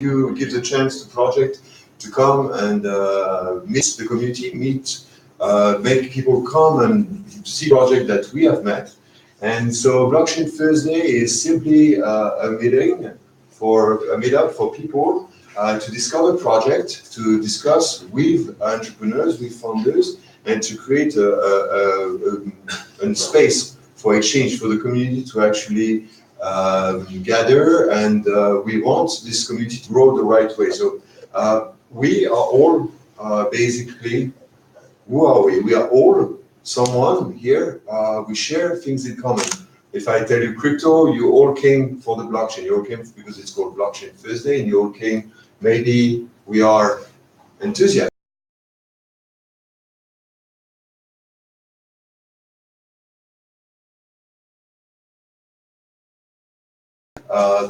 you give the chance to project to come and meet the community, make people come and see project that we have met. And so Blockchain Thursday is simply a meetup for people to discover project, to discuss with entrepreneurs, with founders, and to create a space for exchange for the community to actually gather, and we want this community to grow the right way. So we are all basically, who are we? We are all someone here. We share things in common. If I tell you crypto, you all came for the blockchain. You all came because it's called Blockchain Thursday, and you all came, maybe we are enthusiasts.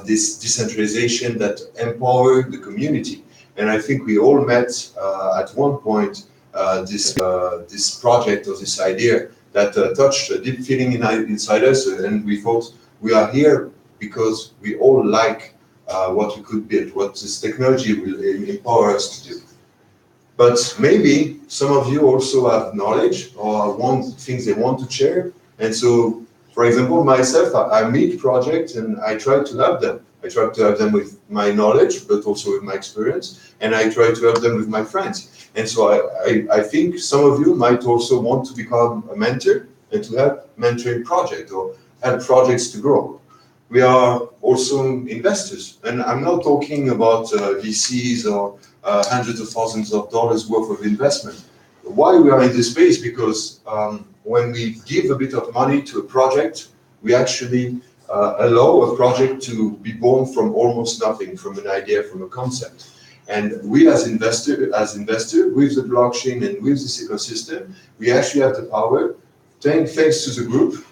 This decentralization that empower the community. And I think we all met at one point this project or this idea that touched a deep feeling inside us, and we thought we are here because we all like what we could build, what this technology will empower us to do. But maybe some of you also have knowledge or want things they want to share, and so, for example, myself, I meet projects and I try to help them. I try to help them with my knowledge, but also with my experience, and I try to help them with my friends. And so I think some of you might also want to become a mentor and to help mentoring projects or help projects to grow. We are also investors, and I'm not talking about VCs or hundreds of thousands of dollars worth of investment. Why we are in this space? Because when we give a bit of money to a project, we actually allow a project to be born from almost nothing, from an idea, from a concept. And we as investor, with the blockchain and with this ecosystem, we actually have the power, thanks to the group,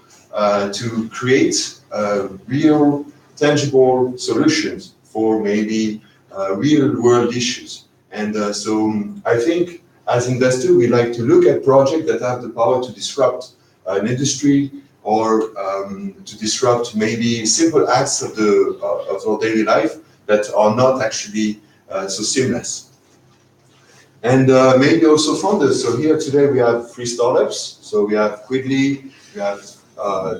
to create real, tangible solutions for maybe real world issues. And so I think as investors, we like to look at projects that have the power to disrupt an industry or to disrupt maybe simple acts of our daily life that are not actually so seamless. And maybe also founders. So here today we have 3 startups. So we have Quidli, we have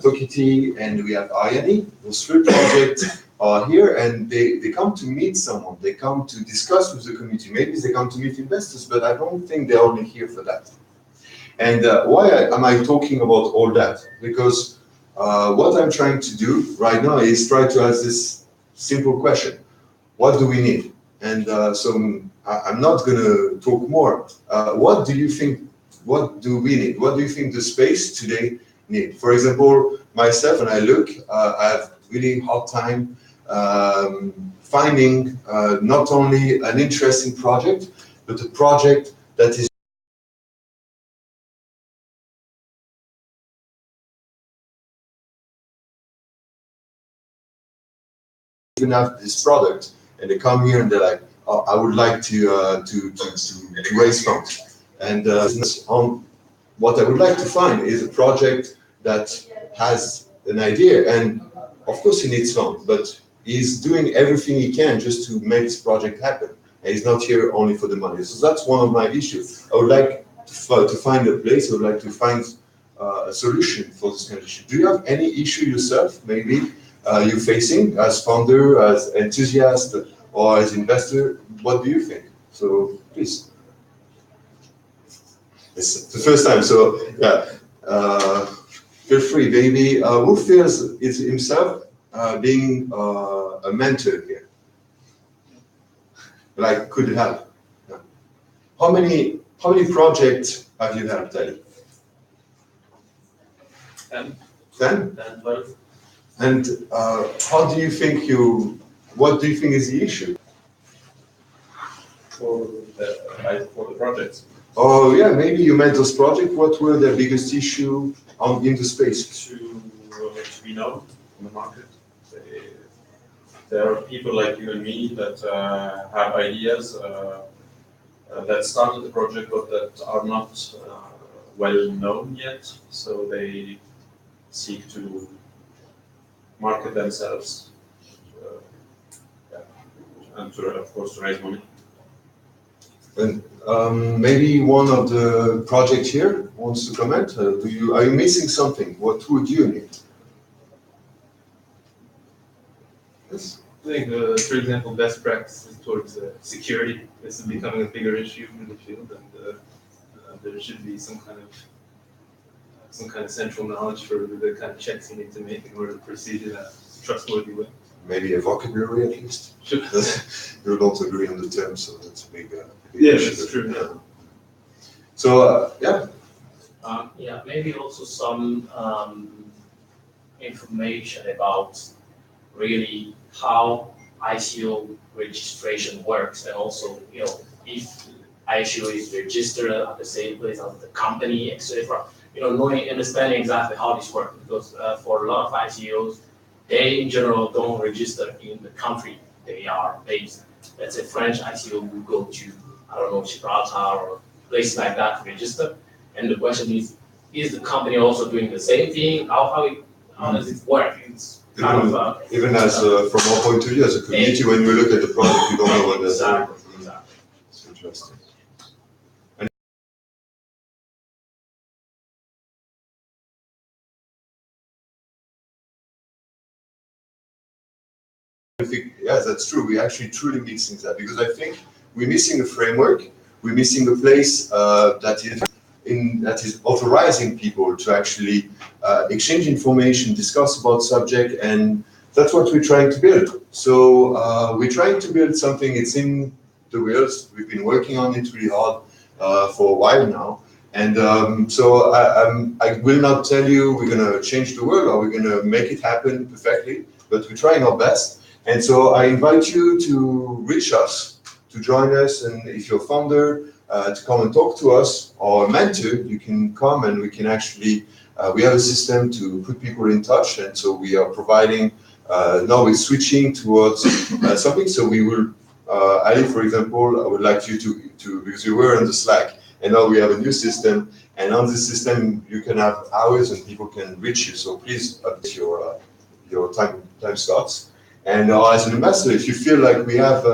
Toquity, and we have Arianee. Those 3 projects are here, and they come to meet someone. They come to discuss with the community. Maybe they come to meet investors, but I don't think they're only here for that. And why am I talking about all that? Because what I'm trying to do right now is try to ask this simple question: what do we need? And so I'm not going to talk more. What do you think? What do we need? What do you think the space today need? For example, myself, when I look, I have really hard time finding not only an interesting project, but a project that is even have this product, and they come here and they're like, oh, I would like to raise funds. And what I would like to find is a project that has an idea, and of course he needs funds, but he's doing everything he can just to make this project happen. And he's not here only for the money. So that's one of my issues. I would like to find a place, I would like to find a solution for this kind of issue. Do you have any issue yourself, maybe you're facing as founder, as enthusiast, or as investor? What do you think? So please. It's the first time, so yeah, feel free, baby. Who feels is himself being a mentor here? Like, could help? Yeah. How many projects have you helped, Ali? 10. 10? 10, 12. And what do you think is the issue? For the projects. Oh yeah, maybe you met those projects. What were the biggest issue in the space? To be known in the market. There are people like you and me that have ideas that started the project but that are not well known yet. So they seek to market themselves. Yeah. and to, of course, to raise money. And maybe one of the projects here wants to comment. Are you missing something? What would you need? Yes. I think, for example, best practices towards security. This is becoming a bigger issue in the field, and there should be some kind of central knowledge for the kind of checks you need to make in order to proceed in a trustworthy way. Maybe a vocabulary at least. Sure. You don't agree on the term, so that's a big Yeah, issue. that's true. Yeah. So yeah. Yeah, maybe also some information about really how ICO registration works, and also, if ICO is registered at the same place as the company, etc. Understanding exactly how this works, because for a lot of ICOs, they in general don't register in the country they are based. Let's say French ICO will go to, I don't know, Gibraltar or places like that to register. And the question is the company also doing the same thing? How does it work? It's kind of even as from our point of view as a community, when we look at the product, we don't know what that's doing. Exactly. It's interesting. I think, yeah, that's true. We actually truly missing that, because I think we're missing a framework. We're missing a place that is authorizing people to actually exchange information, discuss about subject, and that's what we're trying to build. So we're trying to build something. It's in the wheels. We've been working on it really hard for a while now. And so I will not tell you we're going to change the world or we're going to make it happen perfectly, but we're trying our best. And so I invite you to reach us, to join us, and if you're a founder, to come and talk to us, or a mentor, you can come and we can actually, we have a system to put people in touch, and so we are providing, now we're switching towards something, so we will, Ali, for example, I would like you to because you were on the Slack, and now we have a new system, and on this system you can have hours and people can reach you, so please update your time slots. And as an ambassador, if you feel like we have,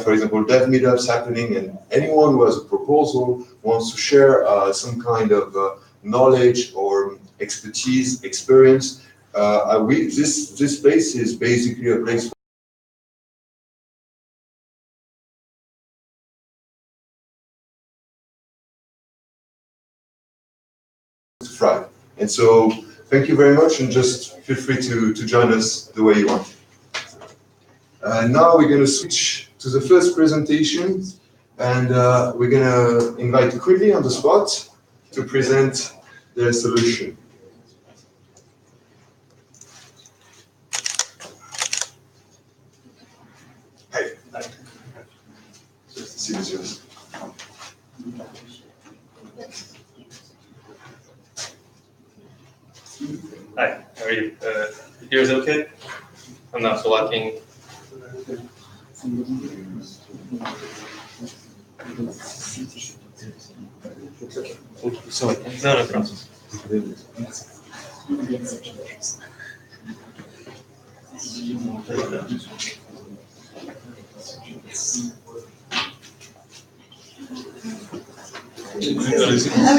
for example, dev meetups happening, and anyone who has a proposal wants to share some kind of knowledge or expertise, experience, this place is basically a place to thrive. And so, thank you very much, and just feel free to join us the way you want. Now we're going to switch to the first presentation, and we're going to invite Quidli on the spot to present their solution. Hi. See you soon. Hi, how are you? Here is okay? I'm not blocking. No problem.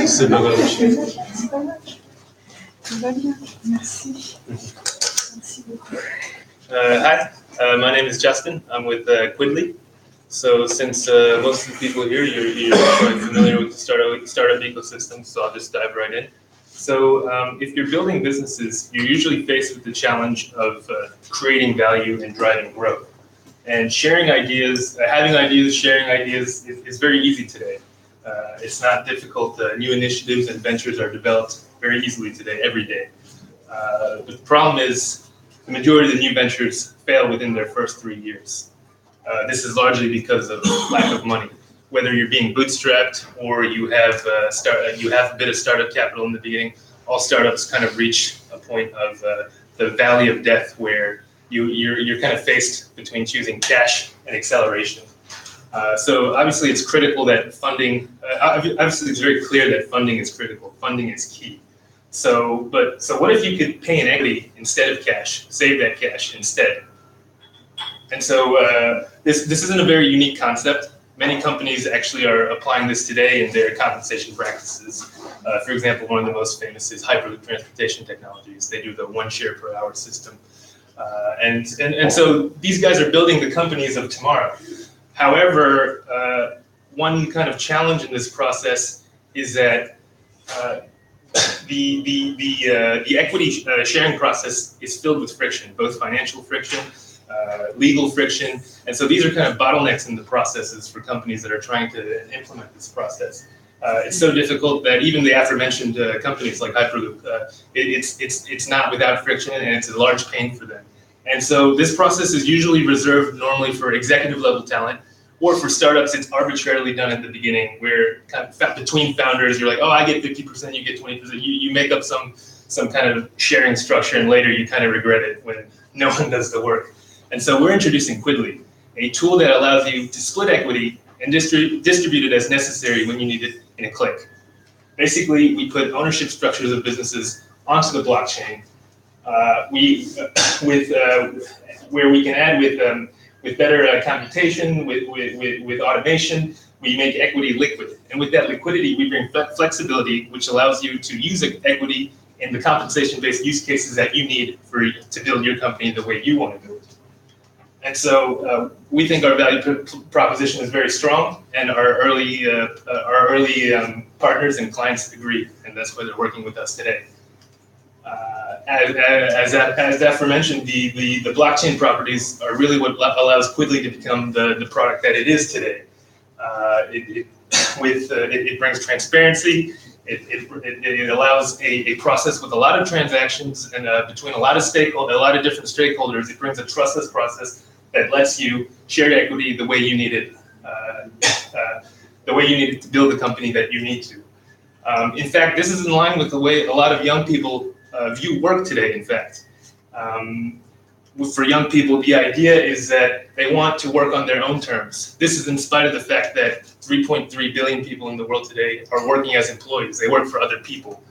C'est pas grave. C'est pas grave. Tout va bien. Merci. Merci beaucoup. Hi, my name is Justin. I'm with Quidli. So since most of the people here, you're quite familiar with the startup ecosystem, so I'll just dive right in. So if you're building businesses, you're usually faced with the challenge of creating value and driving growth. And sharing ideas, having ideas, sharing ideas is very easy today. It's not difficult. New initiatives and ventures are developed very easily today, every day. But the problem is the majority of the new ventures fail within their first 3 years. This is largely because of lack of money. Whether you're being bootstrapped or you have a bit of startup capital in the beginning, all startups kind of reach a point of the valley of death where you're kind of faced between choosing cash and acceleration. So obviously it's critical that funding, obviously it's very clear that funding is critical. Funding is key. So what if you could pay in equity instead of cash, save that cash instead? And so this isn't a very unique concept. Many companies actually are applying this today in their compensation practices. For example, one of the most famous is Hyperloop Transportation Technologies. They do the 1 share per hour system. And so these guys are building the companies of tomorrow. However, one kind of challenge in this process is that the equity sharing process is filled with friction, both financial friction, legal friction, and so these are kind of bottlenecks in the processes for companies that are trying to implement this process. It's so difficult that even the aforementioned companies like Hyperloop, it's not without friction, and it's a large pain for them. And so this process is usually reserved normally for executive level talent, or for startups, it's arbitrarily done at the beginning, where kind of between founders, you're like, oh, I get 50%, you get 20%. You make up some kind of sharing structure, and later you kind of regret it when no one does the work. And so we're introducing Quidli, a tool that allows you to split equity and distribute it as necessary when you need it in a click. Basically, we put ownership structures of businesses onto the blockchain. Where we can add with better computation, with automation, we make equity liquid. And with that liquidity, we bring flexibility, which allows you to use equity in the compensation-based use cases that you need to build your company the way you want to build it. And so we think our value proposition is very strong, and our early partners and clients agree, and that's why they're working with us today. As aforementioned, the blockchain properties are really what allows Quidli to become the product that it is today. It brings transparency. It allows a process with a lot of transactions and between a lot of different stakeholders. It brings a trustless process that lets you share equity the way you need it, to build the company that you need to. In fact, this is in line with the way a lot of young people view work today, in fact. For young people, the idea is that they want to work on their own terms. This is in spite of the fact that 3.3 billion people in the world today are working as employees. They work for other people.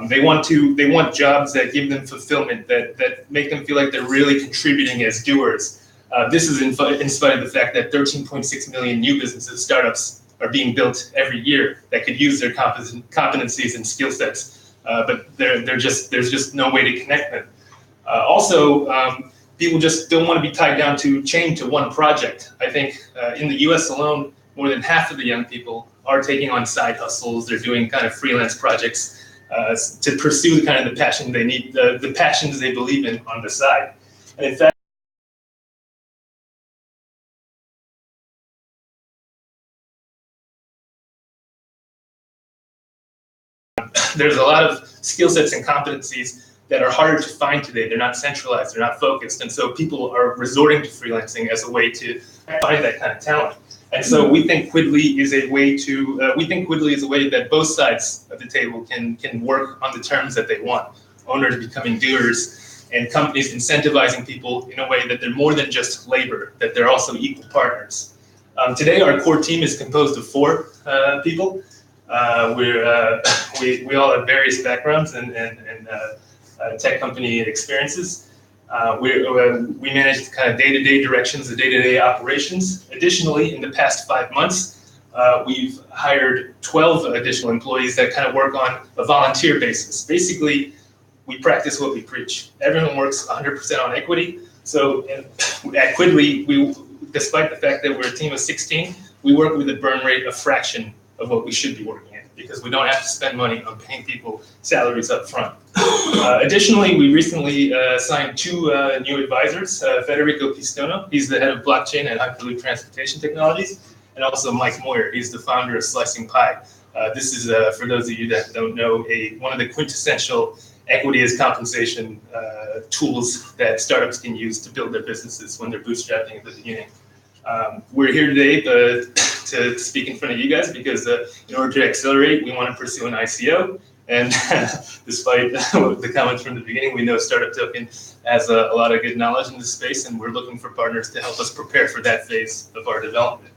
They want jobs that give them fulfillment, that make them feel like they're really contributing as doers. This is in spite of the fact that 13.6 million new businesses, startups, are being built every year that could use their competencies and skill sets, but there's just no way to connect them. People just don't want to be chained to one project. I think in the US alone, more than half of the young people are taking on side hustles. They're doing kind of freelance projects to pursue kind of the passion they need, the passions they believe in on the side. And in fact, there's a lot of skill sets and competencies that are harder to find today. They're not centralized, they're not focused. And so people are resorting to freelancing as a way to find that kind of talent. And so we think Quidli is a way that both sides of the table can work on the terms that they want. Owners becoming doers, and companies incentivizing people in a way that they're more than just labor, that they're also equal partners. Today, our core team is composed of 4 people. We all have various backgrounds and tech company experiences. We manage the kind of day-to-day directions, the day-to-day operations. Additionally, in the past 5 months, we've hired 12 additional employees that kind of work on a volunteer basis. Basically, we practice what we preach. Everyone works 100% on equity. So at Quidli, despite the fact that we're a team of 16, we work with a burn rate a fraction of what we should be working at, because we don't have to spend money on paying people salaries up front. Additionally, we recently signed 2 new advisors, Federico Pistono, he's the head of blockchain at Hyperloop Transportation Technologies, and also Mike Moyer, he's the founder of Slicing Pie. This is, for those of you that don't know, one of the quintessential equity as compensation tools that startups can use to build their businesses when they're bootstrapping at the beginning. We're here today to speak in front of you guys because in order to accelerate, we want to pursue an ICO. And despite the comments from the beginning, we know StartupToken has a lot of good knowledge in this space, and we're looking for partners to help us prepare for that phase of our development.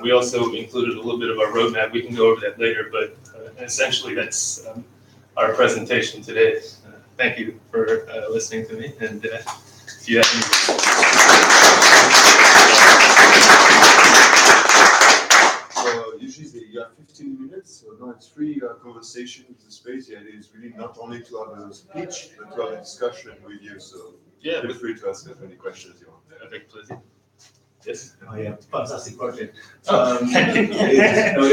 We also included a little bit of our roadmap. We can go over that later, but essentially that's our presentation today. Thank you for listening to me, and if you have any it's free conversation in the space. The idea is really not only to have a speech, but to have a discussion with you. So Yeah, feel free to ask as many questions you want. avec plaisir. Yes. Oh yeah, fantastic project. Thank you.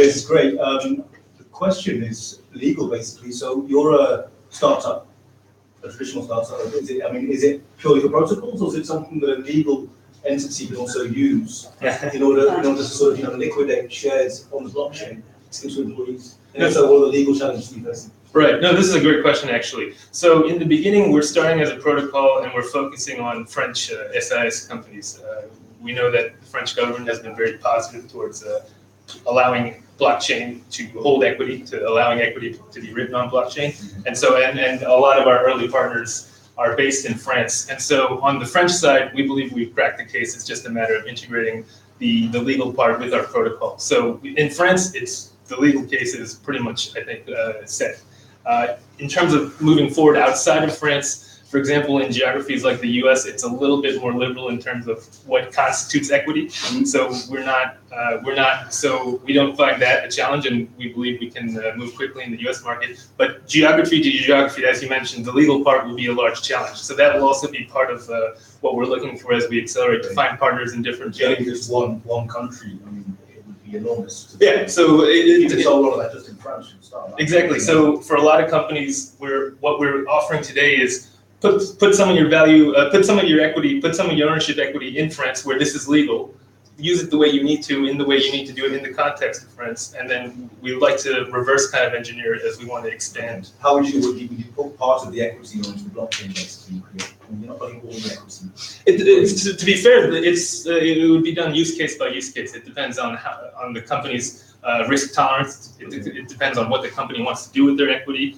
It's great. The question is legal, basically. So you're a startup, a traditional startup. Is it purely for protocols, or is it something that a legal entity can also use in order to sort of liquidate shares on the blockchain to employees? And so, what are the legal challenges to you facing? Right. No, this is a great question, actually. So in the beginning, we're starting as a protocol, and we're focusing on French SIS companies. We know that the French government has been very positive towards allowing blockchain to hold equity, to allowing equity to be written on blockchain. And so, and a lot of our early partners are based in France. And so on the French side, we believe we've cracked the case. It's just a matter of integrating the legal part with our protocol. So in France, the legal case is pretty much, I think, set. In terms of moving forward outside of France, for example, in geographies like the US, it's a little bit more liberal in terms of what constitutes equity. So so we don't find that a challenge, and we believe we can move quickly in the US market. But geography to geography, as you mentioned, the legal part will be a large challenge. So that will also be part of what we're looking for as we accelerate to find partners in different geographies. Just one country, I mean, it would be enormous. Yeah, so you can solve a lot of that just in France and stuff. Right? Exactly. So for a lot of companies, what we're offering today is put some of your value, put some of your equity, put some of your ownership equity in France where this is legal. Use it the way you need to, in the way you need to do it in the context of France, and then we would like to reverse kind of engineer it as we want to expand. How would you put part of the equity onto the blockchain basically? You're not putting all the equity. To be fair, it would be done use case by use case. It depends on the company's risk tolerance. It depends on what the company wants to do with their equity.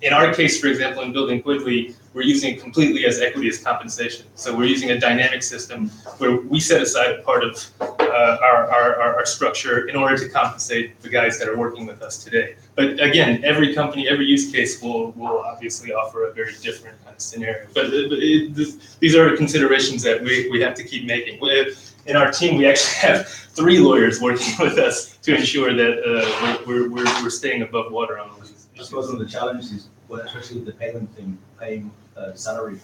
In our case, for example, in building Quidli, we're using it completely as equity as compensation. So we're using a dynamic system where we set aside a part of our structure in order to compensate the guys that are working with us today. But again, every company, every use case will obviously offer a very different kind of scenario. But these are considerations that we have to keep making. In our team, we actually have 3 lawyers working with us to ensure that we're staying above water on all these. I suppose one of the challenges is, well, especially with the payment thing, paying salary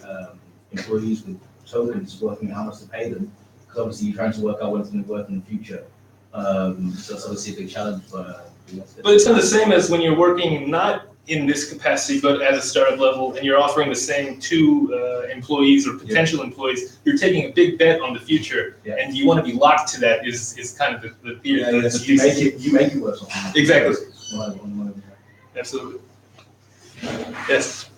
employees with tokens, working out how much to pay them, because obviously you're trying to work out what's going to work in the future. So that's obviously a big challenge. But it's not the same as when you're working not in this capacity, but at a startup level, and you're offering the same to employees or potential employees. You're taking a big bet on the future, and you want to be locked to that. Is kind of the theory. Yeah, so you make it work. Exactly. Absolutely. Yes.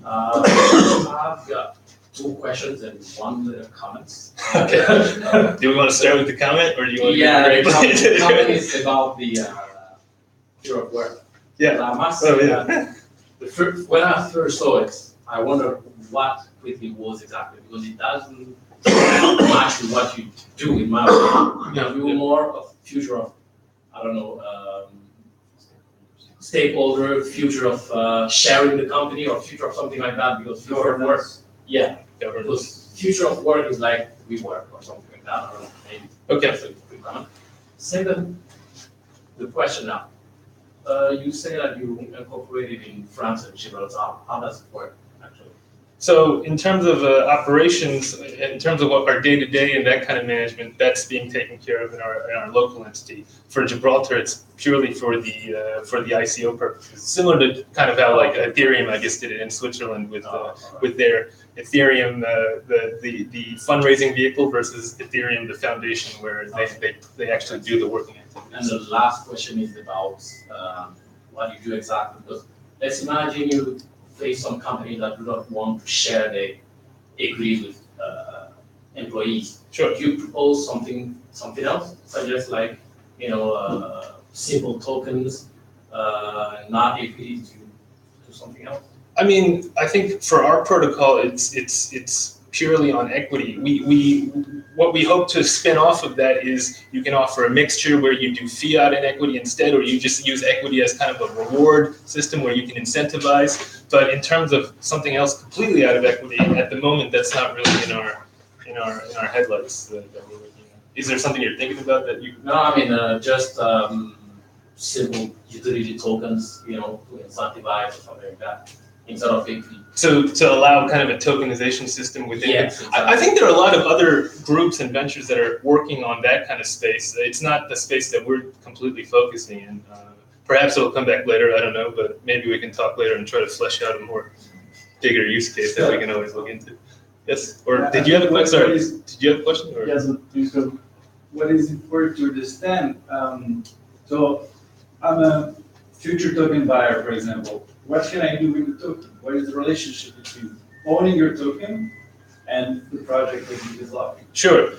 I've got 2 questions and 1 comment. Okay. Do we want to start with the comment, or do you want to? Yeah, the comment is about the fear of work. Yeah. I must say that when I first saw it, I wondered what Quidli was exactly, because it doesn't match with what you do in my opinion. You do more of future of, I don't know, stakeholder, future of sharing the company, or future of something like that, because future of work, because future of work is like we work or something like that. I don't know, maybe. Okay. That's a quick comment. Second, the question now. You say that you incorporated in France and Gibraltar. How does it work, actually? So in terms of operations, in terms of what our day-to-day and that kind of management, that's being taken care of in our local entity. For Gibraltar, it's purely for the ICO purposes, similar to kind of how like Ethereum, I guess, did it in Switzerland with their Ethereum, the fundraising vehicle versus Ethereum, the foundation, where they actually do the working activities. And the last question is about what you do exactly, because let's imagine you face some company that do not want to share their equity with employees. Sure. Do you propose something else, such as like simple tokens, not equity to something else? I mean, I think for our protocol, it's purely on equity. What we hope to spin off of that is you can offer a mixture where you do fiat and equity instead, or you just use equity as kind of a reward system where you can incentivize. But in terms of something else completely out of equity, at the moment, that's not really in our headlights that we're looking at. Is there something you're thinking about that you? No, I mean just simple utility tokens, to incentivize or something like that, instead of equity. So to allow kind of a tokenization system within it. Yes, I think there are a lot of other groups and ventures that are working on that kind of space. It's not the space that we're completely focusing in. Perhaps it'll come back later, I don't know, but maybe we can talk later and try to flesh out a more bigger use case that we can always look into. Yes, or did you have a question? Sorry, did you have a question? Or? Yes, please go. What is important to understand? So I'm a future token buyer, for example. What can I do with the token? What is the relationship between owning your token and the project that you develop? Sure.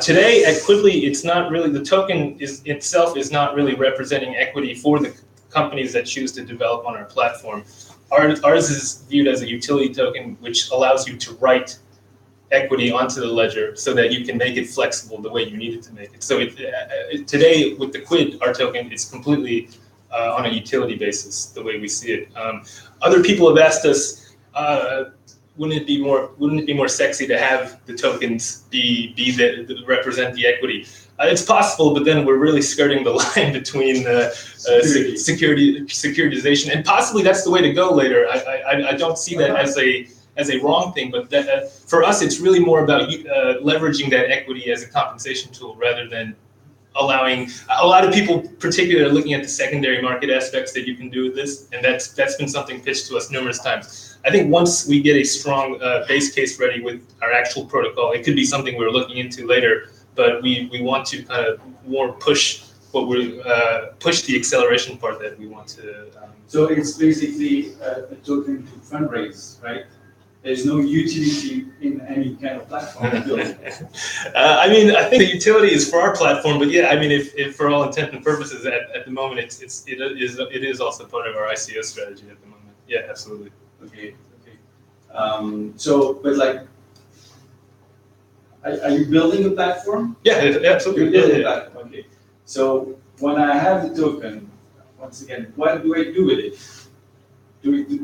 Today at Quidli, it's not really, the token itself is not really representing equity for the companies that choose to develop on our platform. Ours is viewed as a utility token, which allows you to write equity onto the ledger so that you can make it flexible the way you need it to make it. So today with the Quid, our token, it's completely on a utility basis, the way we see it. Other people have asked us, wouldn't it be more sexy to have the tokens represent the equity? It's possible, but then we're really skirting the line between securitization, and possibly that's the way to go later. I don't see that as a wrong thing, but for us, it's really more about leveraging that equity as a compensation tool rather than allowing. A lot of people, particularly, are looking at the secondary market aspects that you can do with this, and that's been something pitched to us numerous times. I think once we get a strong base case ready with our actual protocol, it could be something we're looking into later, but we want to kind of more push push the acceleration part that we want to. So it's basically a token to fundraise, right? There's no utility in any kind of platform. I mean, I think the utility is for our platform, but yeah, I mean, if for all intent and purposes, at the moment, it is also part of our ICO strategy at the moment. Yeah, absolutely. Okay. So, but like, are you building a platform? Yeah, absolutely. You're building a platform. Okay. So when I have the token, once again, what do I do with it?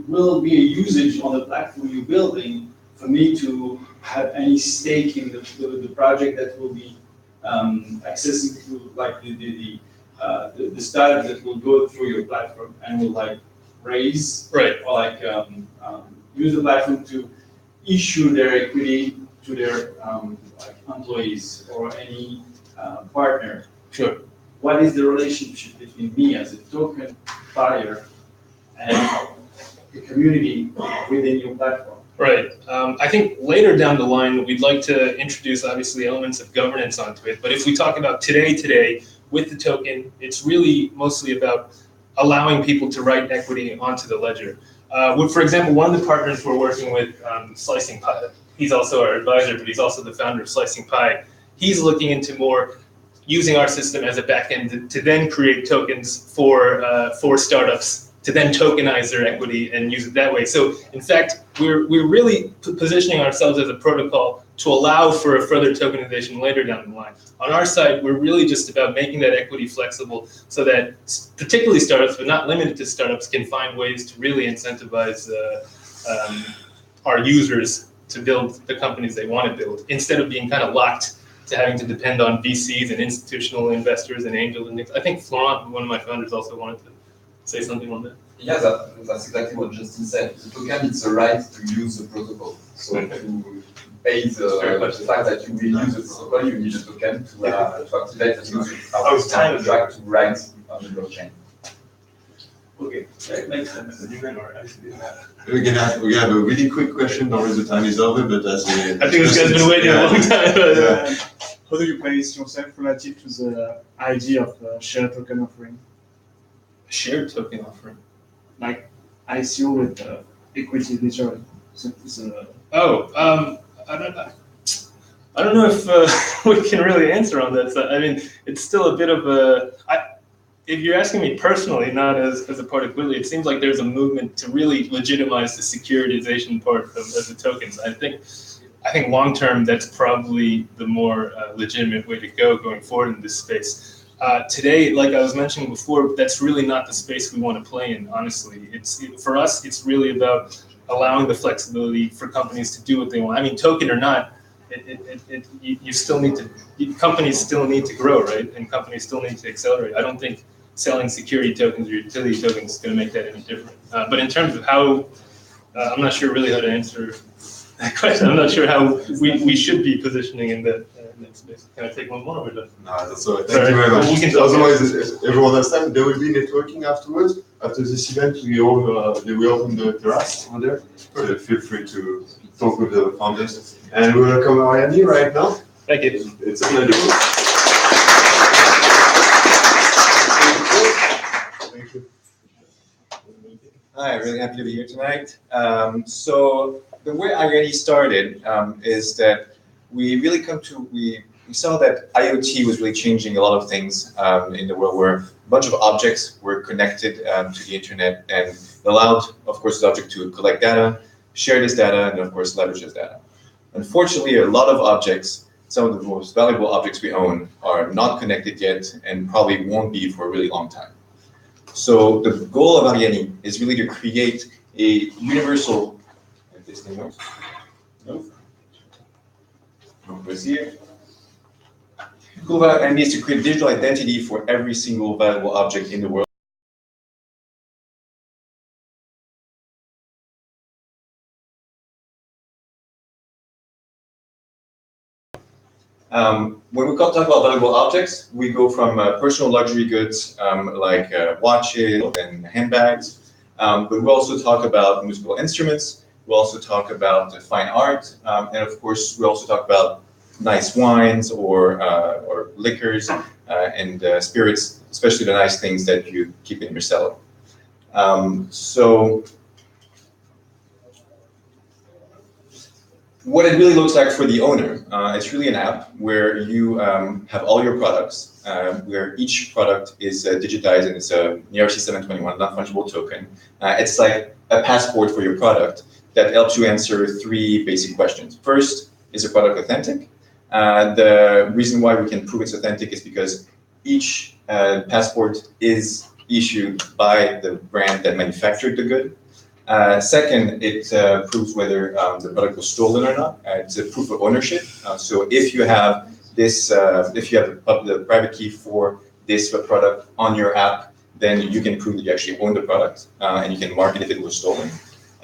Will be a usage on the platform you're building for me to have any stake in the project that will be accessing to like the startup that will go through your platform and will like raise right or like use the platform to issue their equity to their like employees or any partner. Sure. What is the relationship between me as a token buyer and the community within your platform? Right. I think later down the line, we'd like to introduce obviously elements of governance onto it. But if we talk about today with the token, it's really mostly about allowing people to write equity onto the ledger. For example, one of the partners we're working with, Slicing Pie, he's also our advisor, but he's also the founder of Slicing Pie. He's looking into more using our system as a backend to then create tokens for startups to then tokenize their equity and use it that way. So in fact, we're really positioning ourselves as a protocol to allow for a further tokenization later down the line. On our side, we're really just about making that equity flexible so that particularly startups, but not limited to startups, can find ways to really incentivize our users to build the companies they want to build, instead of being kind of locked to having to depend on VCs and institutional investors and angels and things. I think Florent, one of my founders, also wanted to say something on that. Yeah, that's exactly what Justin said. The token, it's a right to use the protocol. So to pay the fact that you will use the protocol, you need a token to activate and use our contract to write on the blockchain. Okay, that makes sense. We can have a really quick question, or the time is over, but that's I think this guy's been waiting a long time. Yeah. How do you place yourself relative to the idea of shared token offering? Shared token offering? Like ICO with equity literally. I don't know if we can really answer on that. So, I mean, it's still a bit of a. If you're asking me personally, not as a part of Quidli, it seems like there's a movement to really legitimize the securitization part of the tokens. I think long term, that's probably the more legitimate way to go going forward in this space. Today, like I was mentioning before, that's really not the space we want to play in, honestly. For us, it's really about allowing the flexibility for companies to do what they want. I mean, token or not, you still need to, companies still need to grow, right? And companies still need to accelerate. I don't think selling security tokens or utility tokens is going to make that any different. But in terms of how, I'm not sure really how to answer that question. I'm not sure how we should be positioning in that space. Can I take one more? Or No, that's all right. Sorry. Thank you very much. We can talk. Otherwise, if everyone has time, there will be networking afterwards. After this event, we open the terrace over there. So feel free to talk with the founders. And we welcome Arianee right now. Thank you. It's a pleasure. Thank you. Hi, really happy to be here tonight. So the way Arianee started is that we really we saw that IoT was really changing a lot of things in the world, where a bunch of objects were connected to the internet and allowed, of course, the object to collect data, share this data, and of course leverage this data. Unfortunately, a lot of objects, some of the most valuable objects we own, are not connected yet and probably won't be for a really long time. So the goal of Arianee is really to create a universal, if this thing works, no, goes here. The goal of Arianee is to create digital identity for every single valuable object in the world. When we talk about valuable objects, we go from personal luxury goods like watches and handbags, but we also talk about musical instruments. We also talk about fine art, and of course, we also talk about nice wines or liquors and spirits, especially the nice things that you keep in your cellar. So what it really looks like for the owner, it's really an app where you have all your products, where each product is digitized, and it's a ERC 721 non-fungible token. It's like a passport for your product that helps you answer 3 basic questions. First, is the product authentic? The reason why we can prove it's authentic is because each passport is issued by the brand that manufactured the good. Second, it proves whether the product was stolen or not. It's a proof of ownership. So if you have this, if you have the private key for this product on your app, then you can prove that you actually own the product, and you can mark it if it was stolen.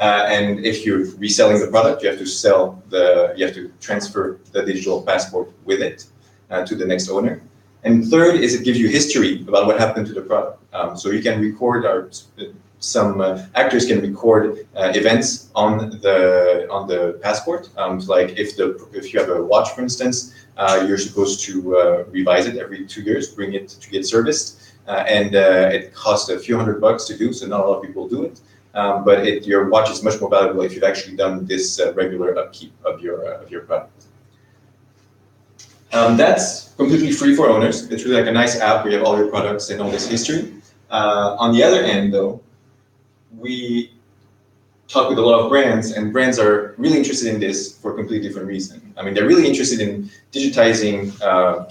And if you're reselling the product, you have to transfer the digital passport with it to the next owner. And third is it gives you history about what happened to the product. So you can record some actors can record events on the passport. Like if you have a watch, for instance, you're supposed to revise it every 2 years, bring it to get serviced, and it costs a few $100 to do. So not a lot of people do it, but your watch is much more valuable if you've actually done this regular upkeep of your product. That's completely free for owners. It's really like a nice app where you have all your products and all this history. On the other end, though, we talk with a lot of brands, and brands are really interested in this for a completely different reason. I mean, they're really interested in digitizing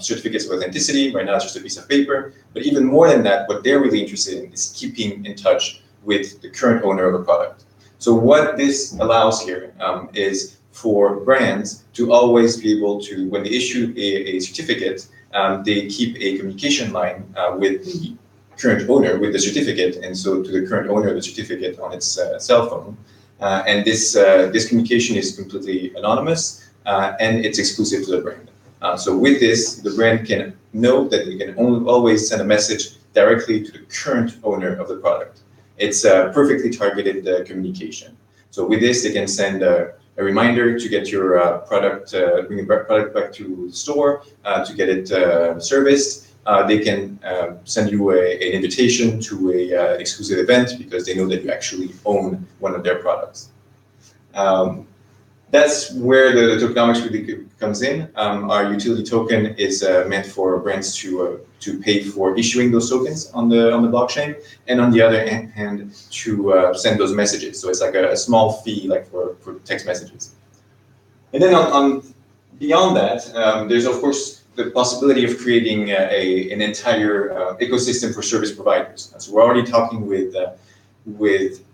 certificates of authenticity. Right now, it's just a piece of paper. But even more than that, what they're really interested in is keeping in touch with the current owner of a product. So what this allows here is for brands to always be able to, when they issue a certificate, they keep a communication line with the current owner with the certificate, and so to the current owner of the certificate on its cell phone. And this communication is completely anonymous, and it's exclusive to the brand. So with this, the brand can know that they can always send a message directly to the current owner of the product. It's a perfectly targeted communication. So with this, they can send a reminder to get your bring your product back to the store, to get it serviced. They can send you an invitation to an exclusive event because they know that you actually own one of their products. That's where the tokenomics really comes in. Our utility token is meant for brands to pay for issuing those tokens on the blockchain, and on the other hand, to send those messages. So it's like a small fee, like for text messages. And then beyond that, there's of course the possibility of creating an entire ecosystem for service providers. So we're already talking with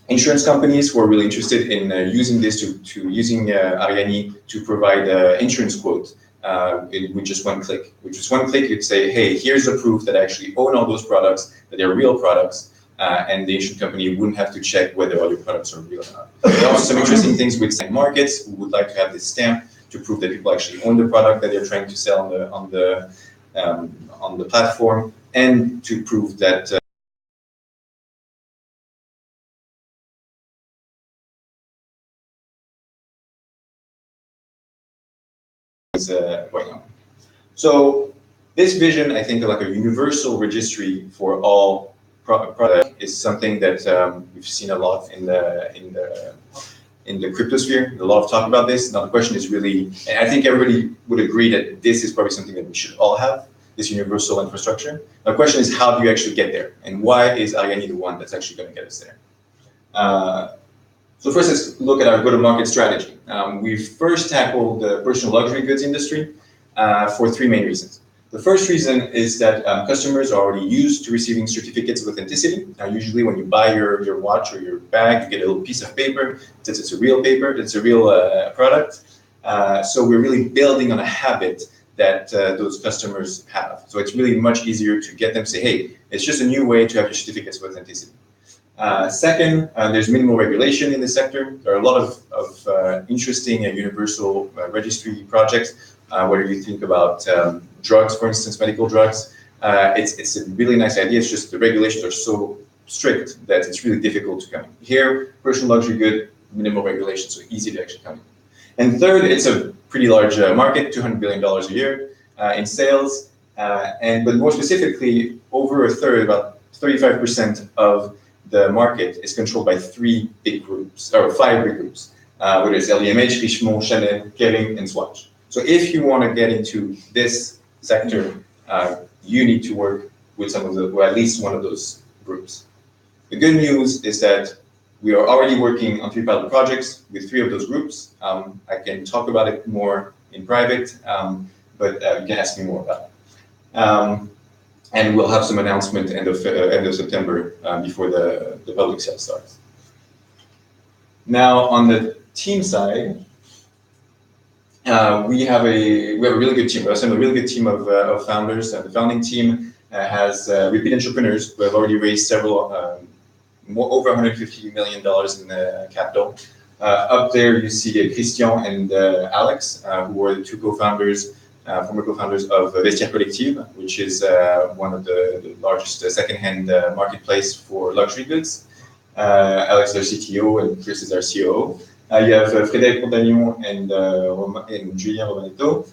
insurance companies who are really interested in using this using Arianee to provide insurance quotes with just one click. With just one click, you'd say, hey, here's the proof that I actually own all those products, that they're real products, and the insurance company wouldn't have to check whether all your products are real or not. There are also some interesting things with stamp markets who would like to have this stamp to prove that people actually own the product that they're trying to sell on the platform, and to prove that is going on. So this vision, I think, of like a universal registry for all product is something that we've seen a lot in the crypto sphere. A lot of talk about this. Now the question is really, and I think everybody would agree that this is probably something that we should all have, this universal infrastructure. Now the question is, how do you actually get there? And why is Arianee the one that's actually going to get us there? So first, let's look at our go-to-market strategy. We've first tackled the personal luxury goods industry for three main reasons. The first reason is that customers are already used to receiving certificates of authenticity. Usually when you buy your watch or your bag, you get a little piece of paper. Since it's a real paper, it's a real product. So we're really building on a habit that those customers have. So it's really much easier to get them to say, hey, it's just a new way to have your certificates of authenticity. Second, there's minimal regulation in the sector. There are a lot of interesting and universal registry projects, whether you think about drugs, for instance, medical drugs. It's a really nice idea. It's just the regulations are so strict that it's really difficult to come in. Here, personal luxury good, minimal regulation, so easy to actually come in. And third, it's a pretty large market, $200 billion a year in sales. But more specifically, over a third, about 35% of the market is controlled by three big groups, or five big groups, whether it's LVMH, Richemont, Chanel, Kering, and Swatch. So if you want to get into this sector, you need to work with some of the, or at least one of those groups. The good news is that we are already working on 3 pilot projects with 3 of those groups. I can talk about it more in private, but you can ask me more about it. And we'll have some announcement end of September before the public sale starts. Now on the team side, we have a really good team. We have a really good team of founders. The founding team has repeat entrepreneurs who have already raised several, over $150 million in capital. Up there, you see Christian and Alex, who were the 2 co-founders, former co-founders of Vestiaire Collective, which is one of the largest second-hand marketplace for luxury goods. Alex is our CTO and Chris is our COO. You have Frédéric Montagnon and Julien Romanetto,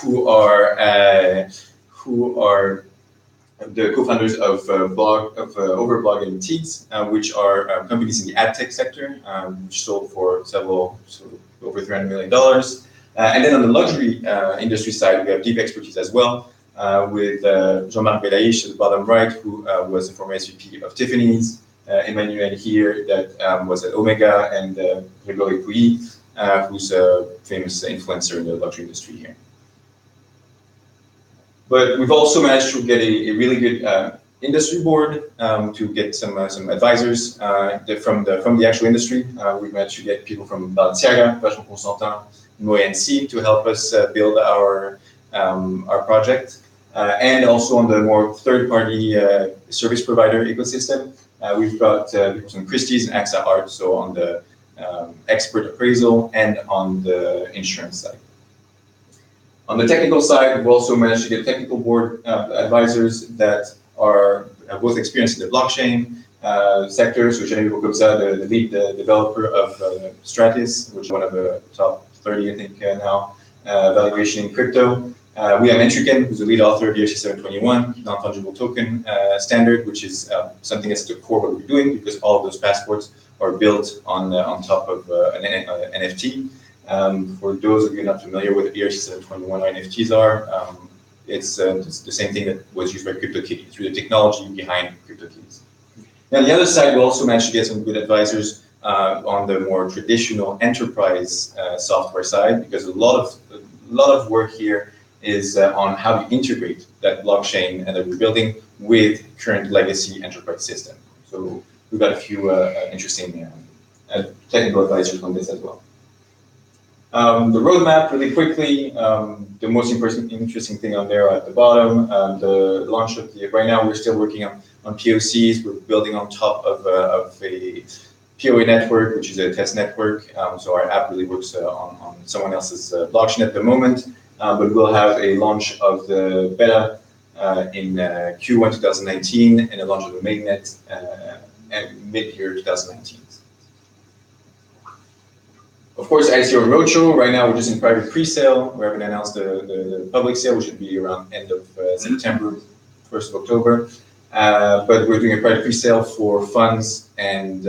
who are the co-founders of Overblog and Teads, which are companies in the ad tech sector, which sold for over $300 million. And then on the luxury industry side, we have deep expertise as well, with Jean-Marc Belaïch at the bottom right, who was the former SVP of Tiffany's, Emmanuel here, that was at Omega, and Grégory Pouilly, who's a famous influencer in the luxury industry here. But we've also managed to get a really good industry board to get some advisors from the actual industry. We've managed to get people from Balenciaga, Vacheron Constantin, Moët & to help us build our project. And also on the more third-party service provider ecosystem, we've got people from Christie's and AXA Art, so on the expert appraisal and on the insurance side. On the technical side, we've also managed to get technical board advisors that have both experience in the blockchain sector. So Geneviève Bocobza, the lead developer of Stratis, which is one of the top 30, I think, now, valuation in crypto. We have Entriken, who's the lead author of ERC 721, non-fungible token standard, which is something that's at the core of what we're doing, because all of those passports are built on top of an NFT. For those of you not familiar with ERC 721 or NFTs are, it's the same thing that was used by Quidli, through the technology behind CryptoKitties. Now, on the other side, we also managed to get some good advisors on the more traditional enterprise software side, because a lot of work here is on how to integrate that blockchain that we're building with current legacy enterprise system. So we've got a few interesting technical advisors on this as well. The roadmap, really quickly, the most interesting thing on there at the bottom, the launch of right now we're still working on POCs. We're building on top of a POA network, which is a test network. So our app really works on someone else's blockchain at the moment. But we'll have a launch of the beta in Q1 2019 and a launch of the mainnet mid-year 2019. Of course, ICO and Roadshow, right now we're just in private pre-sale. We haven't announced the public sale, which should be around end of September, 1st of October. But we're doing a private pre-sale for funds and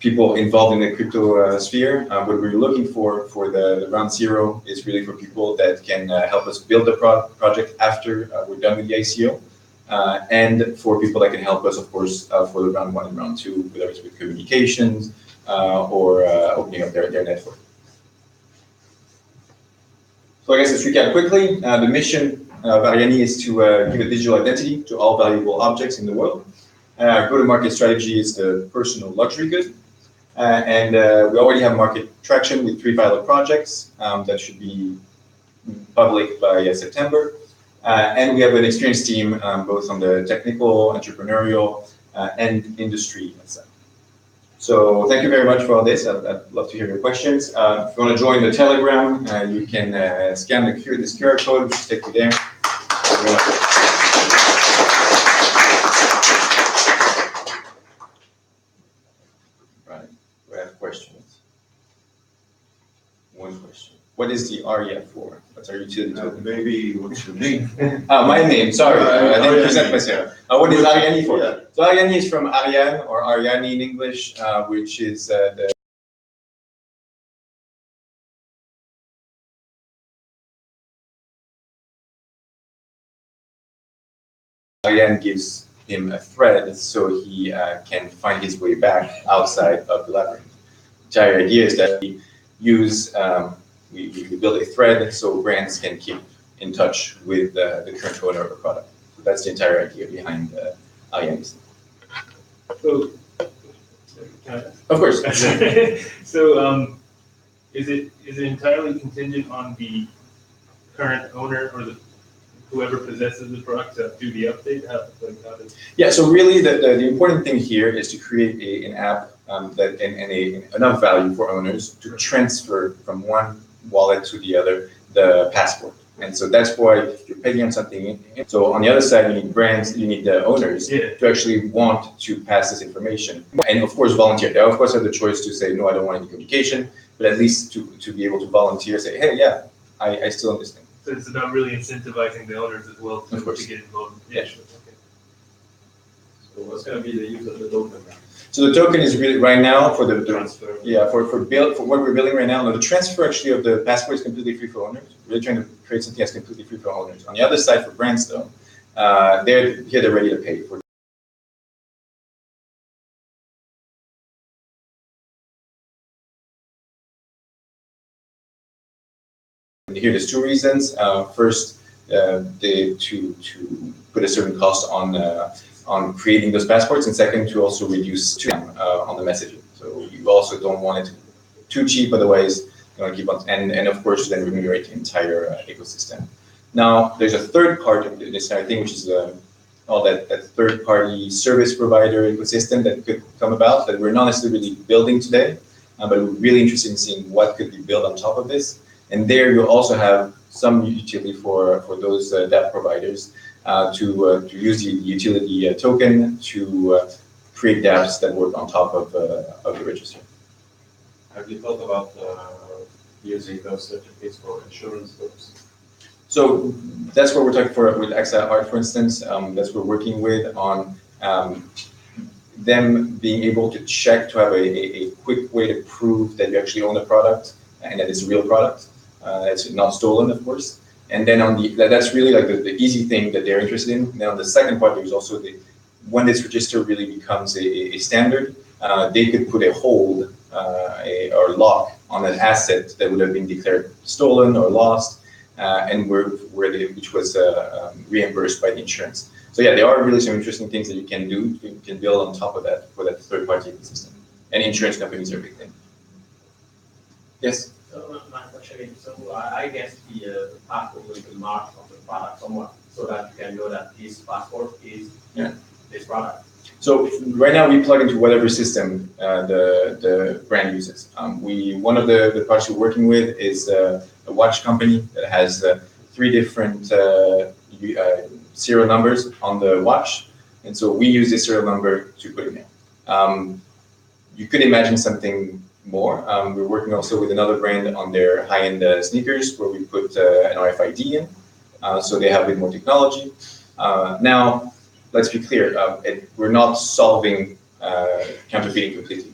people involved in the crypto sphere. What we're looking for the round zero is really for people that can help us build the project after we're done with the ICO. And for people that can help us, of course, for the round one and round two, whether it's with communications, or opening up their network. So I guess let's recap quickly. The mission of Arianee is to give a digital identity to all valuable objects in the world. Our go-to-market strategy is the personal luxury good. And we already have market traction with 3 pilot projects that should be public by September. And we have an experienced team, both on the technical, entrepreneurial, and industry side. So thank you very much for all this. I'd love to hear your questions. If you want to join the Telegram, you can scan this QR code, which will take you there. Right, we have questions. One question. What is the ARIA for? What's our utility token? Maybe what's your name? My name, sorry, I didn't present myself. What is Arianee for? Yeah. So Arianee is from Ariane, or Arianee in English, which is the Ariane gives him a thread so he can find his way back outside of the labyrinth. The entire idea is that we use we build a thread so brands can keep in touch with the current owner of a product. So that's the entire idea behind Arianee. So, of course. So, is it entirely contingent on the current owner or whoever possesses the product to do the update? Yeah. So really, the important thing here is to create an app that enough value for owners to transfer from one wallet to the other the passport. And so that's why you're paying on something. So on the other side, you need brands, you need the owners to actually want to pass this information. And of course, volunteer. They of course have the choice to say, no, I don't want any communication, but at least to be able to volunteer, say, hey, yeah, I still understand. So it's about really incentivizing the owners as well to get involved. Yeah. Sure. Okay. So what's going to be the use of the token? So the token is really right now for the Transfer. Yeah, for what we're building right now. No, the transfer actually of the passport is completely free for owners. We're trying to create something that's completely free for owners. On the other side, for brands though, they're ready to pay for. Here, there's 2 reasons. First, to put a certain cost on creating those passports, and second, to also reduce on the messaging. So you also don't want it too cheap, otherwise you want to keep on, and of course then remunerate the entire ecosystem. Now there's a third part of this entire thing, which is all that third-party service provider ecosystem that could come about that we're not necessarily building today, but we're really interested in seeing what could be built on top of this. And there you'll also have some utility for those dApp providers to use the utility token to create dApps that work on top of the register. Have you thought about using those certificates for insurance purposes? So that's what we're talking for with AXA Art, for instance. That's what we're working with on them being able to check to have a quick way to prove that you actually own a product and that it's a real product. It's not stolen, of course. And then that's really like the easy thing that they're interested in. And then on the second part, there's also when this register really becomes a standard, they could put a hold or lock on an asset that would have been declared stolen or lost, and which was reimbursed by the insurance. So yeah, there are really some interesting things that you can do. You can build on top of that for that third-party ecosystem. And insurance companies are a big thing. Yes. actually. So I guess the passport will be marked on the product somewhere, so that you can know that this passport is this product. So right now we plug into whatever system the brand uses. One of the projects we're working with is a watch company that has 3 different serial numbers on the watch, and so we use this serial number to put it in. You could imagine something more. We're working also with another brand on their high-end sneakers, where we put an RFID in, so they have a bit more technology. Now, let's be clear, we're not solving counterfeiting completely.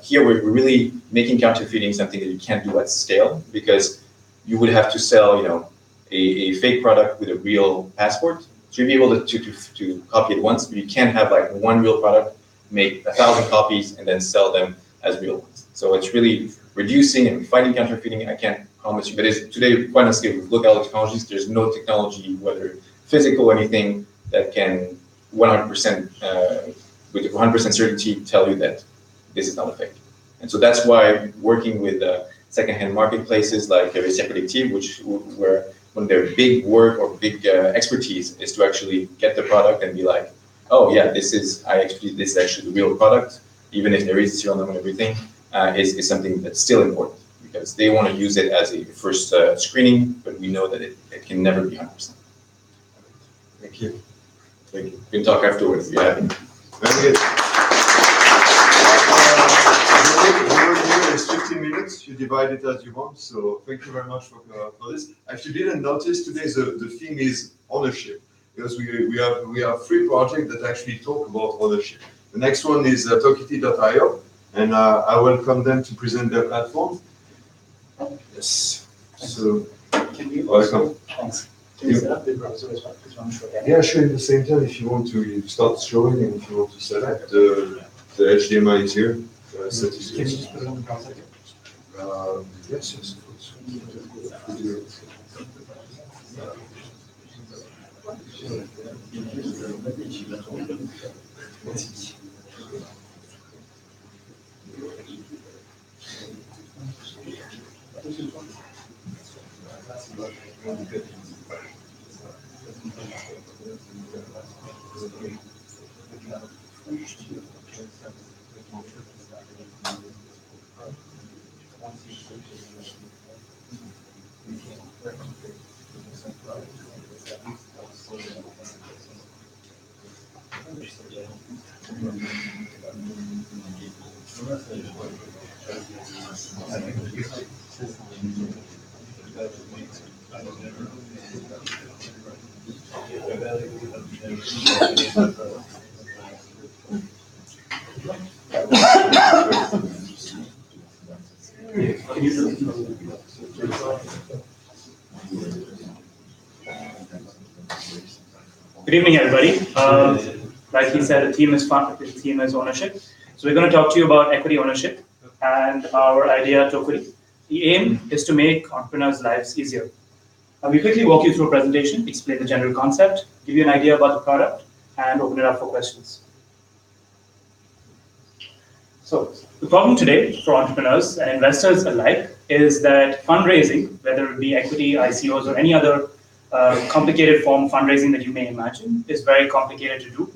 Here, we're really making counterfeiting something that you can't do at scale, because you would have to sell, a fake product with a real passport. So you'd be able to copy it once, but you can't have like one real product, make 1,000 copies, and then sell them as real ones. So it's really reducing and fighting counterfeiting. I can't promise you, but today, quite on scale, we look at all the technologies, there's no technology, whether physical or anything, that can 100% with 100% certainty tell you that this is not a fake. And so that's why working with secondhand marketplaces like StartupToken, where one of their big work or big expertise is to actually get the product and be like, oh yeah, this is actually the real product, even if there is a serial number and everything, is something that's still important, because they want to use it as a first screening, but we know that it can never be 100%. Thank you. Thank you. We can talk afterwards. Yeah. Very good. The work here is 15 minutes. You divide it as you want. So thank you very much for this. If you didn't notice, today the theme is ownership, because we have 3 projects that actually talk about ownership. The next one is Toquity.io, and I welcome them to present their platform. Yes. So welcome. Thanks. Can you set up the browser as well? Yeah, sure. At the same time, if you want to start showing, and if you want to set up the HDMI is here. Can you just put it on the browser? Yes, of course. Good evening, everybody. Like he said, the theme is fun. The theme is ownership. So we're going to talk to you about equity ownership and our idea, Toquity. The aim is to make entrepreneurs' lives easier. We quickly walk you through a presentation, explain the general concept, give you an idea about the product, and open it up for questions. So the problem today for entrepreneurs and investors alike is that fundraising, whether it be equity, ICOs, or any other complicated form of fundraising that you may imagine, is very complicated to do,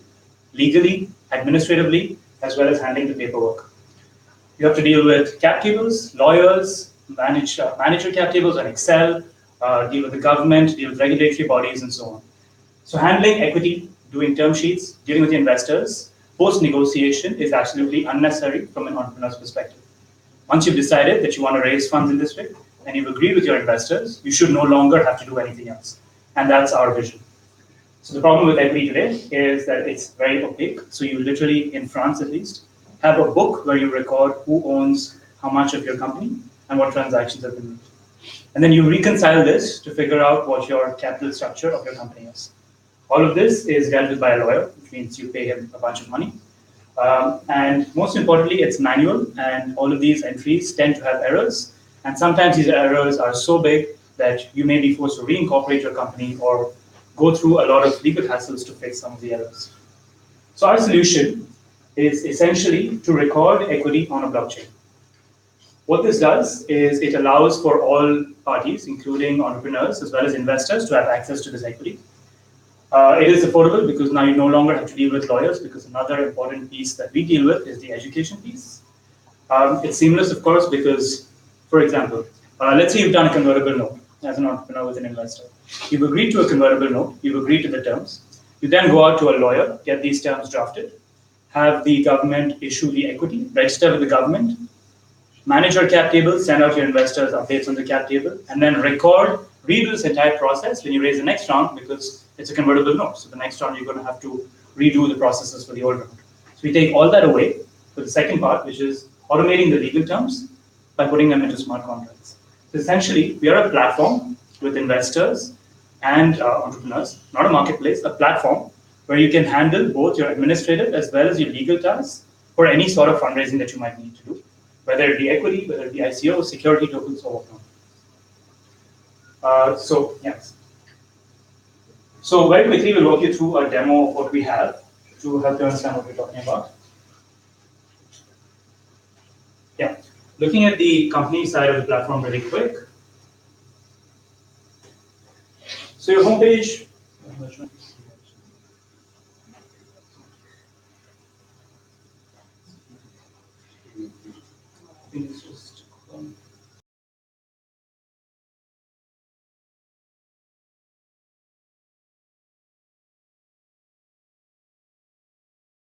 legally, administratively, as well as handling the paperwork. You have to deal with cap tables, lawyers, manage manager cap tables on Excel, deal with the government, deal with regulatory bodies, and so on. So handling equity, doing term sheets, dealing with the investors, post-negotiation is absolutely unnecessary from an entrepreneur's perspective. Once you've decided that you want to raise funds in this way, and you've agreed with your investors, you should no longer have to do anything else. And that's our vision. So the problem with equity today is that it's very opaque. So you literally, in France at least, have a book where you record who owns how much of your company and what transactions have been made. And then you reconcile this to figure out what your capital structure of your company is. All of this is dealt with by a lawyer, which means you pay him a bunch of money. And most importantly, it's manual, and all of these entries tend to have errors. And sometimes these errors are so big that you may be forced to reincorporate your company or go through a lot of legal hassles to fix some of the errors. So our solution is essentially to record equity on a blockchain. What this does is it allows for all parties, including entrepreneurs as well as investors, to have access to this equity. It is affordable because now you no longer have to deal with lawyers, because another important piece that we deal with is the education piece. It's seamless, of course, because, for example, let's say you've done a convertible note as an entrepreneur with an investor. You've agreed to a convertible note, you've agreed to the terms. You then go out to a lawyer, get these terms drafted, have the government issue the equity, register with the government, manage your cap table, send out your investors updates on the cap table, and then redo this entire process when you raise the next round, because it's a convertible note. So the next round, you're going to have to redo the processes for the old round. So we take all that away for the second part, which is automating the legal terms by putting them into smart contracts. So essentially, we are a platform with investors and entrepreneurs, not a marketplace, a platform where you can handle both your administrative as well as your legal tasks for any sort of fundraising that you might need to do, whether it be equity, whether it be ICO, security tokens, or whatnot. So very quickly, we'll walk you through a demo of what we have to help you understand what we're talking about. Yeah, looking at the company side of the platform really quick. So your homepage.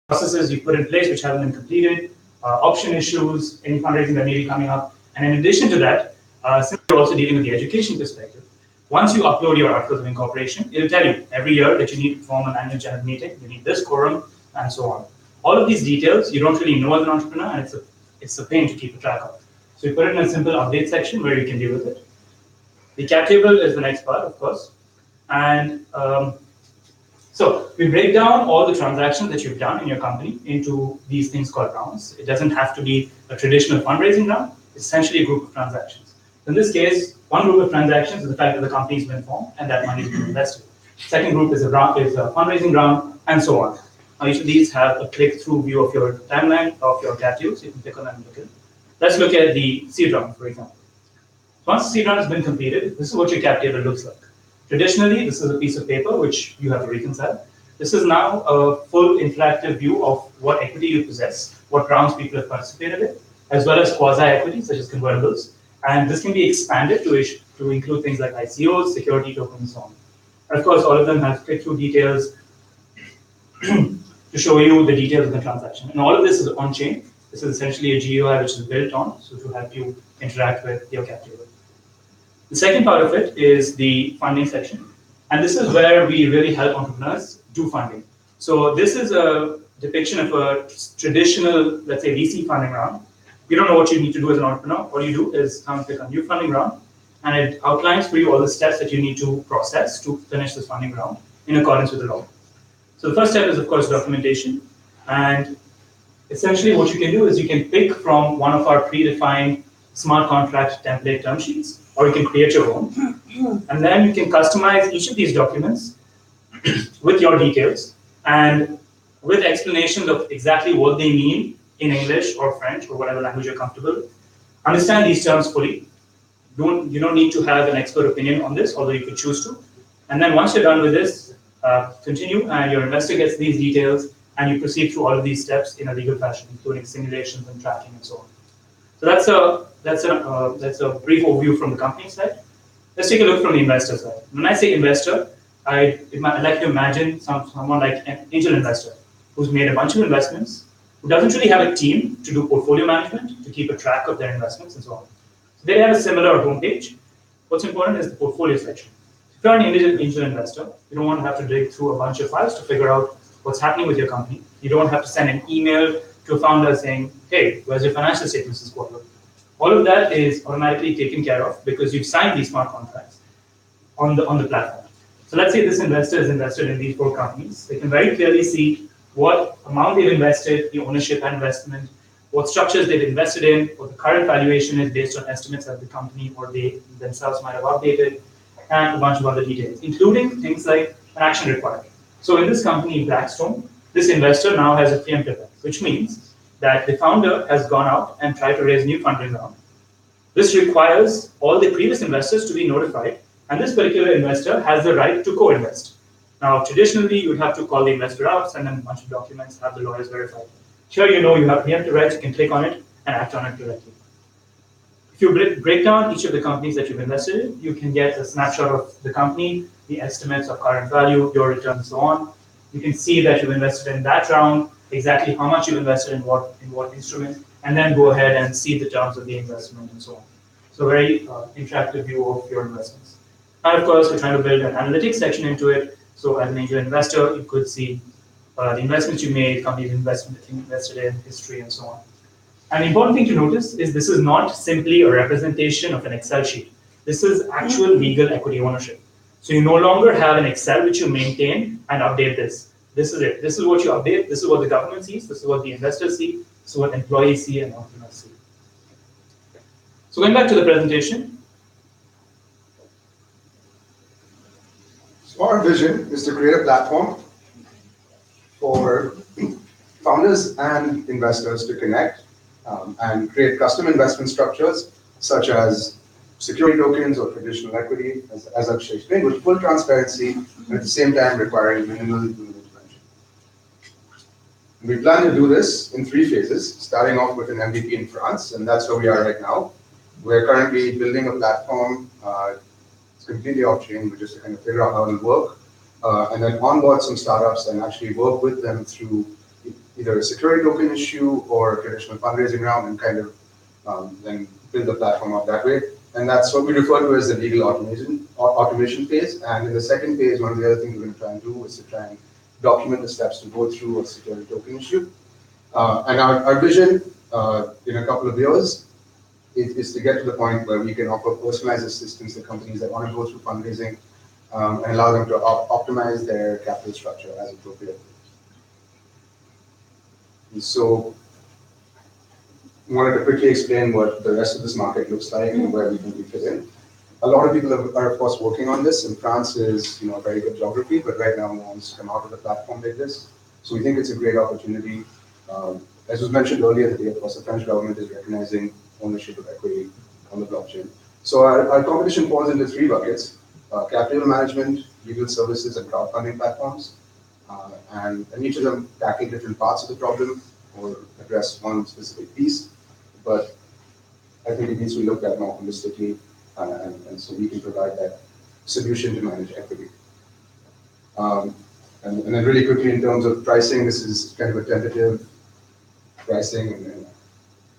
Processes you put in place which haven't been completed, option issues, any fundraising that may be coming up. And in addition to that, since you're also dealing with the education perspective, once you upload your articles of incorporation, it'll tell you every year that you need to form an annual general meeting, you need this quorum, and so on. All of these details you don't really know as an entrepreneur, and it's a pain to keep a track of. So you put it in a simple update section where you can deal with it. The cap table is the next part, of course. And so we break down all the transactions that you've done in your company into these things called rounds. It doesn't have to be a traditional fundraising round. It's essentially a group of transactions. In this case, one group of transactions is the fact that the company's been formed and that money has been invested. Second group is a fundraising round, and so on. Now, each of these have a click-through view of your timeline of your cap table, so you can click on that and look at it. Let's look at the seed round, for example. Once the seed round has been completed, this is what your cap table looks like. Traditionally, this is a piece of paper which you have to reconcile. This is now a full interactive view of what equity you possess, what rounds people have participated in, as well as quasi-equity, such as convertibles. And this can be expanded to include things like ICOs, security tokens, and so on. And of course, all of them have click-through details to show you the details of the transaction. And all of this is on-chain. This is essentially a GUI which is built on, so to help you interact with your cap table. The second part of it is the funding section. And this is where we really help entrepreneurs do funding. So this is a depiction of a traditional, let's say, VC funding round. You don't know what you need to do as an entrepreneur. All you do is come click on new funding round, and it outlines for you all the steps that you need to process to finish this funding round in accordance with the law. So the first step is, of course, documentation. And essentially what you can do is you can pick from one of our predefined smart contract template term sheets, or you can create your own. And then you can customize each of these documents with your details and with explanations of exactly what they mean in English or French or whatever language you're comfortable with. Understand these terms fully. You don't need to have an expert opinion on this, although you could choose to. And then once you're done with this, continue, and your investor gets these details, and you proceed through all of these steps in a legal fashion, including simulations and tracking and so on. So that's a brief overview from the company side. Let's take a look from the investor side. When I say investor, I'd like to imagine someone like an angel investor who's made a bunch of investments, who doesn't really have a team to do portfolio management, to keep a track of their investments and so on. So they have a similar homepage. What's important is the portfolio section. If you're an angel investor, you don't want to have to dig through a bunch of files to figure out what's happening with your company. You don't have to send an email to a founder saying, hey, where's your financial statements this quarter? All of that is automatically taken care of because you've signed these smart contracts on the platform. So let's say this investor is invested in these 4 companies. They can very clearly see what amount they've invested, the ownership and investment, what structures they've invested in, what the current valuation is based on estimates that the company or they themselves might have updated, and a bunch of other details, including things like an action required. So in this company, Blackstone, this investor now has a preemptive right, which means that the founder has gone out and tried to raise new funding round. This requires all the previous investors to be notified, and this particular investor has the right to co-invest. Now, traditionally, you would have to call the investor out, send them a bunch of documents, have the lawyers verify. Here, you know you have preemptive rights, you can click on it and act on it directly. If you break down each of the companies that you've invested in, you can get a snapshot of the company, the estimates of current value, your return, and so on. You can see that you've invested in that round, exactly how much you've invested in what instrument, and then go ahead and see the terms of the investment and so on. So very interactive view of your investments. And of course, we're trying to build an analytics section into it. So as an angel investor, you could see the investments you made, companies invested in, history, and so on. An important thing to notice is this is not simply a representation of an Excel sheet. This is actual legal equity ownership. So you no longer have an Excel which you maintain and update this. This is it. This is what you update. This is what the government sees. This is what the investors see. This is what employees see and entrepreneurs see. So going back to the presentation. So our vision is to create a platform for founders and investors to connect and create custom investment structures such as security tokens or traditional equity, as I've explained, with full transparency and at the same time requiring minimal human intervention. We plan to do this in 3 phases, starting off with an MVP in France, and that's where we are right now. We're currently building a platform. It's completely off-chain, but just to kind of figure out how it'll work, and then onboard some startups and actually work with them through either a security token issue or a traditional fundraising round, and kind of then build the platform up that way. And that's what we refer to as the legal automation phase. And in the second phase, one of the other things we're going to try and do is to try and document the steps to go through a security token issue. And our vision in a couple of years is to get to the point where we can offer personalized assistance to companies that want to go through fundraising and allow them to optimize their capital structure as appropriate. And so I wanted to quickly explain what the rest of this market looks like and where we think we fit in. A lot of people are of course working on this, and France is a very good geography, but right now no one's come out with a platform like this. So we think it's a great opportunity. As was mentioned earlier today, of course, the French government is recognizing ownership of equity on the blockchain. So our competition falls into 3 buckets: capital management, legal services, and crowdfunding platforms. And each of them tackle different parts of the problem or address one specific piece. But I think it needs to be looked at more holistically, and so we can provide that solution to manage equity. And then really quickly, in terms of pricing, this is kind of a tentative pricing and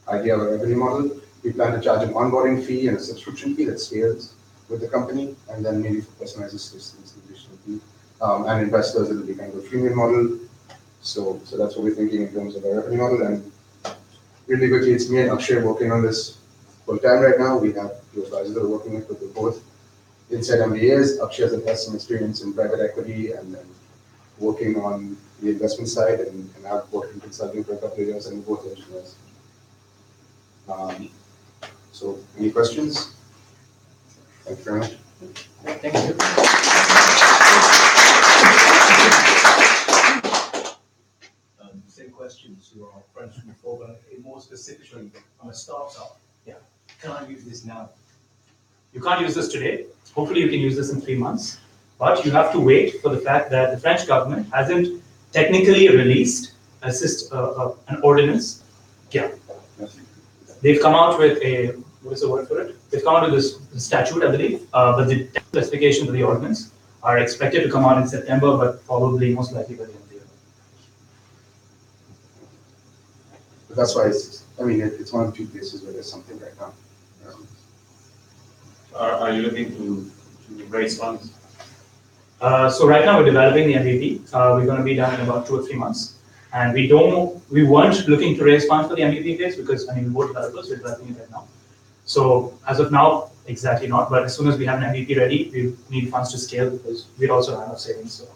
idea of a revenue model. We plan to charge an onboarding fee and a subscription fee that scales with the company, and then maybe for personalized assistance, an additional fee. And investors, it'll be kind of a freemium model. So that's what we're thinking in terms of our revenue model. And really quickly, it's me and Akshay working on this full time right now. We have 2 advisors that are working with, but we're both inside MBAs. Akshay has some experience in private equity and then working on the investment side, and I've worked in consulting for a couple of years, and we're both engineers. So any questions? Thank you very much. Thank you. Same question to our friends from before, but more specifically, I'm a startup. Yeah. Can I use this now? You can't use this today. Hopefully you can use this in 3 months. But you have to wait for the fact that the French government hasn't technically released an ordinance. Yeah. They've come out with a, what is the word for it? They've come out with this statute, I believe, but the specifications of the ordinance are expected to come out in September, but probably most likely by the end of the year. But that's why it's one of the 2 places where there's something right now. Are you looking to raise funds? So right now we're developing the MVP. We're going to be done in about 2 or 3 months. And we weren't looking to raise funds for the MVP phase because we were developers, we're developing it right now. So as of now, exactly not. But as soon as we have an MVP ready, we need funds to scale because we'd also have enough savings. So.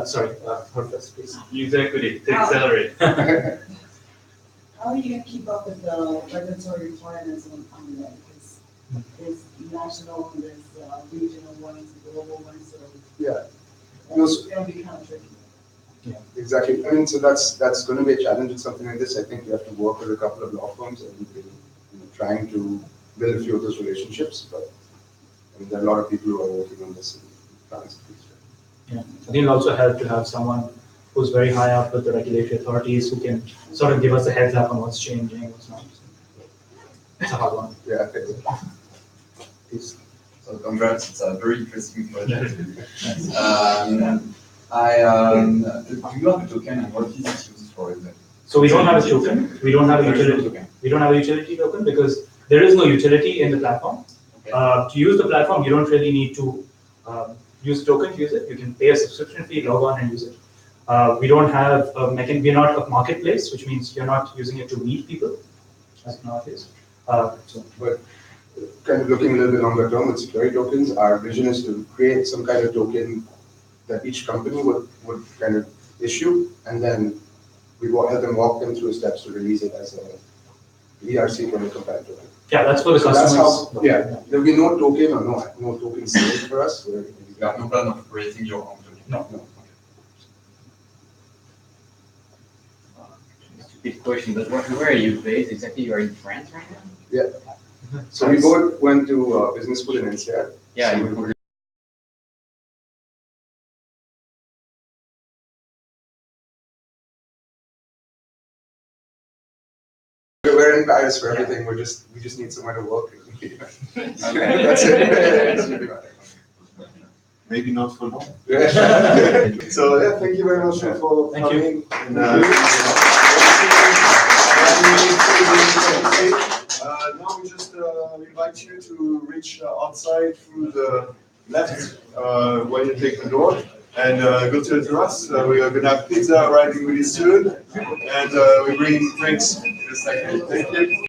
Sorry, hold first, please. Use equity to accelerate. How are you going to keep up with the regulatory requirements on that? Because there's national, there's regional ones, global ones, so yeah. it's going to be kind of tricky. Exactly. I mean, so that's going to be a challenge with something like this. I think you have to work with a couple of law firms and we've been trying to build a few of those relationships. But I mean, there are a lot of people who are working on this in France. Yeah. I think it also helps to have someone who's very high up with the regulatory authorities who can sort of give us a heads up on what's changing, what's not. It's a hard one. Yeah. So congrats, it's a very interesting project. Do you have a token and what is it used for exactly? So we don't have a token. We don't have a utility. We don't have a utility token because there is no utility in the platform. Okay. To use the platform, you don't really need to use a token to use it. You can pay a subscription fee, log on, and use it. We don't have we're not a marketplace, which means you're not using it to meet people. That's not it. But kind of looking a little bit longer term with security tokens, our vision is to create some kind of token that each company would kind of issue, and then we will help them walk them through steps to release it as a ERC20 compliant token. Yeah, that's for the So customers. that's how, yeah, there'll be no token or no token sales for us. You have no plan of creating your own token? No. Big question, but where are you based exactly? You are in France right now? Yeah. So we both went to business school in NCR. Yeah, So you we're in Paris for everything. We just need somewhere to work. Okay. That's it. Maybe not for long. Yeah. So yeah, thank you very much for Thank you. coming. Now we just invite you to reach outside through the left when you take the door and go to the terrace. We are going to have pizza arriving really soon, and we bring drinks in a second. Thank you.